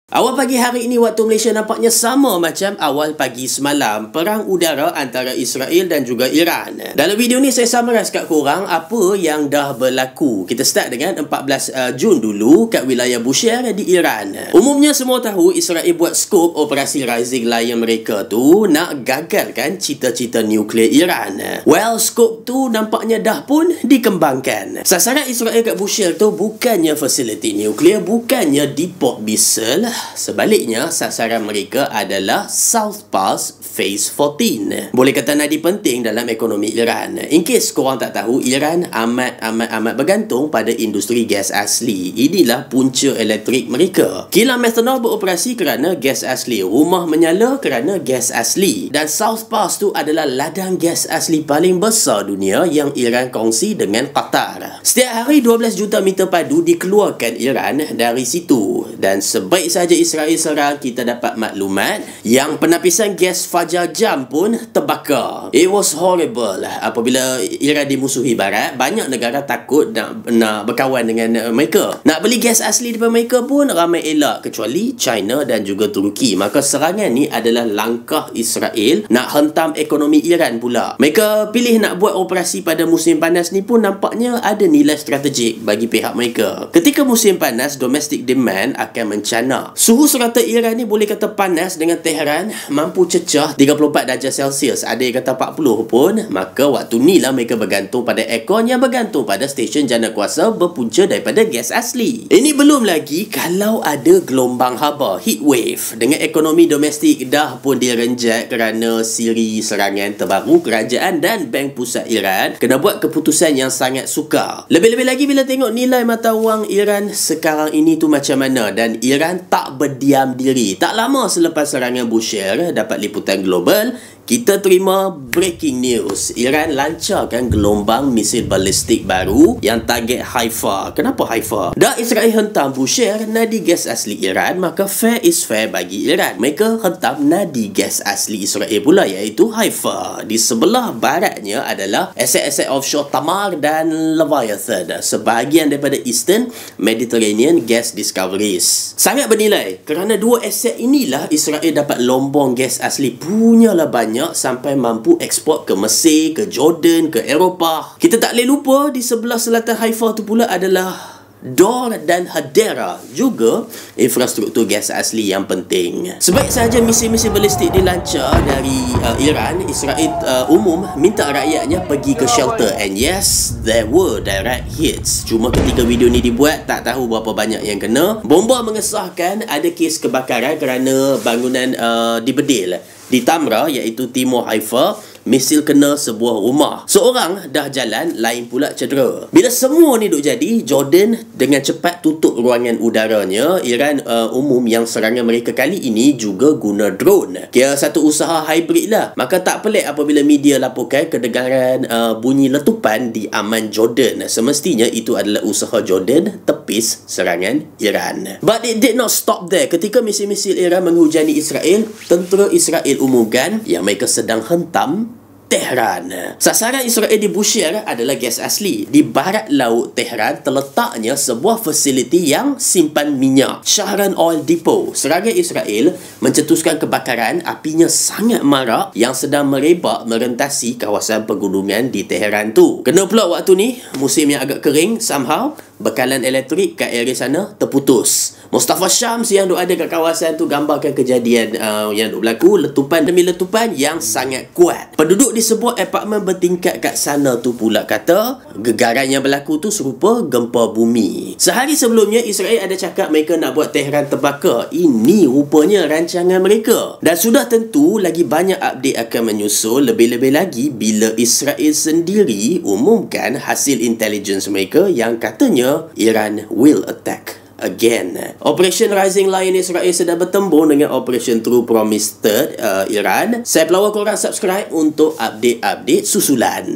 Awal pagi hari ini waktu Malaysia nampaknya sama macam awal pagi semalam. Perang udara antara Israel dan juga Iran. Dalam video ni saya summarize kat korang apa yang dah berlaku. Kita start dengan 14 Jun dulu kat wilayah Bushehr di Iran. Umumnya semua tahu Israel buat skop operasi Rising Lion mereka tu nak gagalkan cita-cita nuklear Iran. Well, skop tu nampaknya dah pun dikembangkan. Sasaran Israel kat Bushehr tu bukannya fasiliti nuklear, bukannya di Port Bisel. Sebaliknya, sasaran mereka adalah South Pars Phase 14. Boleh kata nadi penting dalam ekonomi Iran. In case korang tak tahu, Iran amat bergantung pada industri gas asli. Inilah punca elektrik mereka. Kilang methanol beroperasi kerana gas asli. Rumah menyala kerana gas asli. Dan South Pars tu adalah ladang gas asli paling besar dunia yang Iran kongsi dengan Qatar. Setiap hari 12 juta meter padu dikeluarkan Iran dari situ. Dan sebaik saja Israel serang, kita dapat maklumat yang penapisan gas Fajar Jam pun terbakar. It was horrible. Apabila Iran dimusuhi Barat, banyak negara takut nak berkawan dengan mereka. Nak beli gas asli daripada mereka pun ramai elak, kecuali China dan juga Turki. Maka serangan ni adalah langkah Israel nak hentam ekonomi Iran pula. Mereka pilih nak buat operasi pada musim panas ni pun nampaknya ada nilai strategik bagi pihak mereka. Ketika musim panas, domestic demand akan mencana. Suhu serata Iran ni boleh kata panas dengan Tehran mampu cecah 34 darjah Celsius. Ada yang kata 40 pun. Maka waktu ni lah mereka bergantung pada aircon yang bergantung pada stesen jana kuasa berpunca daripada gas asli. Ini belum lagi kalau ada gelombang haba, heat wave. Dengan ekonomi domestik dah pun direnjat kerana siri serangan terbaru, kerajaan dan Bank Pusat Iran kena buat keputusan yang sangat sukar. Lebih-lebih lagi bila tengok nilai mata wang Iran sekarang ini tu macam mana, dan Iran tak berdiam diri. Tak lama selepas serangan Bushehr dapat liputan global, kita terima breaking news. Iran lancarkan gelombang misil balistik baru yang target Haifa. Kenapa Haifa? Dah Israel hentam Bushehr nadi gas asli Iran, maka fair is fair bagi Iran. Mereka hentam nadi gas asli Israel pula, iaitu Haifa. Di sebelah baratnya adalah aset-aset offshore Tamar dan Leviathan, sebahagian daripada Eastern Mediterranean gas discoveries. Sangat bernilai kerana dua aset inilah Israel dapat lombong gas asli punyalah banyak, sampai mampu ekspor ke Mesir, ke Jordan, ke Eropah. Kita tak boleh lupa di sebelah selatan Haifa tu pula adalah Dor dan Hadera, juga infrastruktur gas asli yang penting. Sebaik sahaja misil-misil balistik dilancar dari Iran, Israel umum minta rakyatnya pergi ke shelter. And yes, there were direct hits. Cuma ketika video ni dibuat, tak tahu berapa banyak yang kena. Bomba mengesahkan ada kes kebakaran kerana bangunan dibedil di Tamra, iaitu Timur Haifa. Misil kena sebuah rumah. Seorang dah jalan, lain pula cedera. Bila semua ni duk jadi, Jordan dengan cepat tutup ruangan udaranya. Iran umum yang serangan mereka kali ini juga guna drone. Kira satu usaha hybrid lah. Maka tak pelik apabila media laporkan kedengaran bunyi letupan di Amman, Jordan. Semestinya itu adalah usaha Jordan tepis serangan Iran. But it did not stop there. Ketika misil-misil Iran menghujani Israel, tentera Israel umumkan yang mereka sedang hentam Tehran. Sasaran Israel di Bushehr adalah gas asli. Di barat laut Tehran terletaknya sebuah fasiliti yang simpan minyak, Shahran Oil Depot. Serangan Israel mencetuskan kebakaran, apinya sangat marak yang sedang merebak merentasi kawasan pegunungan di Tehran tu. Kena pula waktu ni musim yang agak kering, somehow bekalan elektrik kat area sana terputus. Mustafa Syams yang ada kat kawasan tu gambarkan kejadian yang berlaku, letupan demi letupan yang sangat kuat. Penduduk di sebuah apartmen bertingkat kat sana tu pula kata gegaran yang berlaku tu serupa gempa bumi. Sehari sebelumnya Israel ada cakap mereka nak buat Tehran terbakar. Ini rupanya rancangan mereka. Dan sudah tentu lagi banyak update akan menyusul, lebih-lebih lagi bila Israel sendiri umumkan hasil intelligence mereka yang katanya Iran will attack again. Operation Rising Lion Israel sedang bertembung dengan Operation True Promise Third Iran. Saya pelawak korang subscribe untuk update-update susulan.